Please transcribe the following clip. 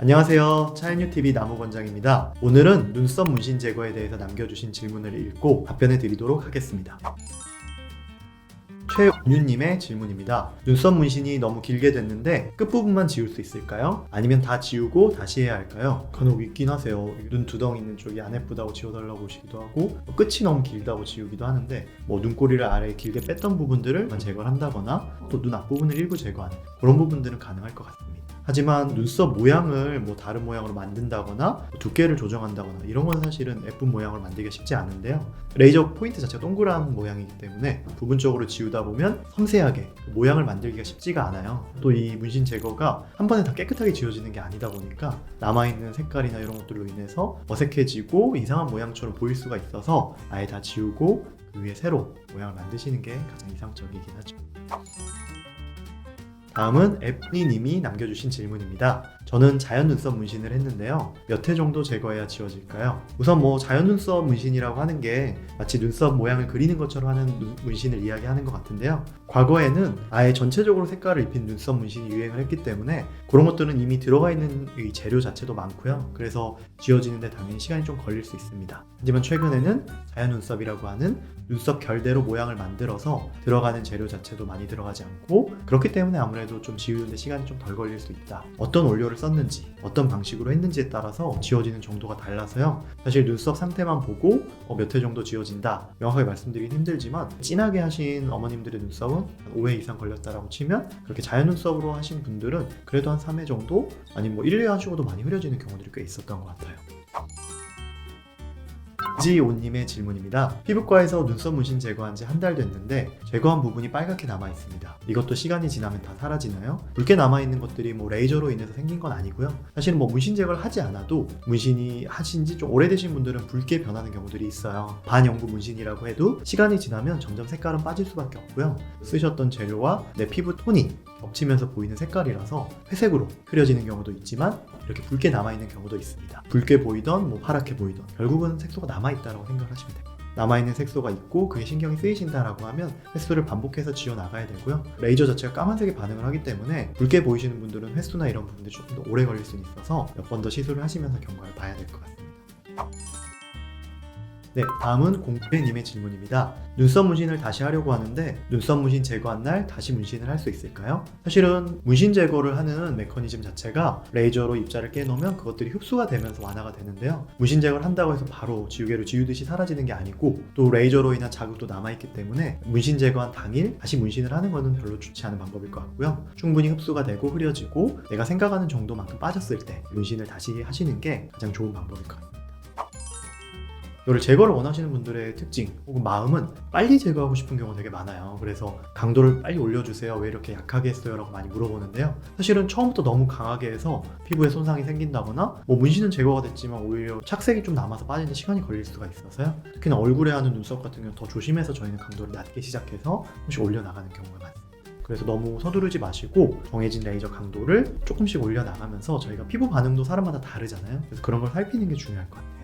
안녕하세요. 차현유TV 나무권장입니다. 오늘은 눈썹 문신 제거에 대해서 남겨주신 질문을 읽고 답변해 드리도록 하겠습니다. 최은유님의 질문입니다. 눈썹 문신이 너무 길게 됐는데 끝부분만 지울 수 있을까요? 아니면 다 지우고 다시 해야 할까요? 간혹 있긴 하세요. 눈 두덩이 있는 쪽이 안 예쁘다고 지워달라고 오시기도 하고 끝이 너무 길다고 지우기도 하는데 눈꼬리를 아래에 길게 뺐던 부분들을 제거를 한다거나 또 눈 앞부분을 일부 제거하는 그런 부분들은 가능할 것 같습니다. 하지만 눈썹 모양을 다른 모양으로 만든다거나 두께를 조정한다거나 이런 건 사실은 예쁜 모양을 만들기가 쉽지 않은데요. 레이저 포인트 자체가 동그란 모양이기 때문에 부분적으로 지우다 보면 섬세하게 모양을 만들기가 쉽지가 않아요. 또 이 문신 제거가 한 번에 다 깨끗하게 지워지는 게 아니다 보니까 남아있는 색깔이나 이런 것들로 인해서 어색해지고 이상한 모양처럼 보일 수가 있어서 아예 다 지우고 그 위에 새로 모양을 만드시는 게 가장 이상적이긴 하죠. 다음은 애프니님이 남겨주신 질문입니다. 저는 자연 눈썹 문신을 했는데요. 몇 회 정도 제거해야 지워질까요? 우선 자연 눈썹 문신이라고 하는 게 마치 눈썹 모양을 그리는 것처럼 하는 문신을 이야기하는 것 같은데요. 과거에는 아예 전체적으로 색깔을 입힌 눈썹 문신이 유행을 했기 때문에 그런 것들은 이미 들어가 있는 이 재료 자체도 많고요. 그래서 지워지는데 당연히 시간이 좀 걸릴 수 있습니다. 하지만 최근에는 자연 눈썹이라고 하는 눈썹 결대로 모양을 만들어서 들어가는 재료 자체도 많이 들어가지 않고 그렇기 때문에 아무래도 좀 지우는데 시간이 좀 덜 걸릴 수 있다. 어떤 원료를 썼는지 어떤 방식으로 했는지에 따라서 지워지는 정도가 달라서요. 사실 눈썹 상태만 보고 몇 회 정도 지워진다 명확하게 말씀드리긴 힘들지만 진하게 하신 어머님들의 눈썹은 한 5회 이상 걸렸다라고 치면 그렇게 자연 눈썹으로 하신 분들은 그래도 한 3회 정도 아니면 1회 하시고도 많이 흐려지는 경우들이 꽤 있었던 것 같아요. 지오님의 질문입니다. 피부과에서 눈썹 문신 제거한 지 한 달 됐는데 제거한 부분이 빨갛게 남아 있습니다. 이것도 시간이 지나면 다 사라지나요? 붉게 남아있는 것들이 레이저로 인해서 생긴 건 아니고요. 사실은 문신 제거를 하지 않아도 문신이 하신 지 좀 오래되신 분들은 붉게 변하는 경우들이 있어요. 반영구 문신이라고 해도 시간이 지나면 점점 색깔은 빠질 수밖에 없고요. 쓰셨던 재료와 내 피부 톤이 겹치면서 보이는 색깔이라서 회색으로 흐려지는 경우도 있지만 이렇게 붉게 남아있는 경우도 있습니다. 붉게 보이던 파랗게 보이던 결국은 색소가 남아있다고 생각하시면 됩니다. 남아있는 색소가 있고 그게 신경이 쓰이신다라고 하면 횟수를 반복해서 지워 나가야 되고요. 레이저 자체가 까만색에 반응을 하기 때문에 붉게 보이시는 분들은 횟수나 이런 부분들이 조금 더 오래 걸릴 수 있어서 몇 번 더 시술을 하시면서 경과를 봐야 될 것 같습니다. 네, 다음은 공배님의 질문입니다. 눈썹 문신을 다시 하려고 하는데 눈썹 문신 제거한 날 다시 문신을 할 수 있을까요? 사실은 문신 제거를 하는 메커니즘 자체가 레이저로 입자를 깨놓으면 그것들이 흡수가 되면서 완화가 되는데요. 문신 제거를 한다고 해서 바로 지우개로 지우듯이 사라지는 게 아니고 또 레이저로 인한 자극도 남아있기 때문에 문신 제거한 당일 다시 문신을 하는 것은 별로 좋지 않은 방법일 것 같고요. 충분히 흡수가 되고 흐려지고 내가 생각하는 정도만큼 빠졌을 때 문신을 다시 하시는 게 가장 좋은 방법일 것 같습니다. 이걸 제거를 원하시는 분들의 특징 혹은 마음은 빨리 제거하고 싶은 경우가 되게 많아요. 그래서 강도를 빨리 올려주세요. 왜 이렇게 약하게 했어요? 라고 많이 물어보는데요. 사실은 처음부터 너무 강하게 해서 피부에 손상이 생긴다거나 문신은 제거가 됐지만 오히려 착색이 좀 남아서 빠지는 시간이 걸릴 수가 있어서요. 특히나 얼굴에 하는 눈썹 같은 경우는 더 조심해서 저희는 강도를 낮게 시작해서 조금씩 올려나가는 경우가 많습니다. 그래서 너무 서두르지 마시고 정해진 레이저 강도를 조금씩 올려나가면서 저희가 피부 반응도 사람마다 다르잖아요. 그래서 그런 걸 살피는 게 중요할 것 같아요.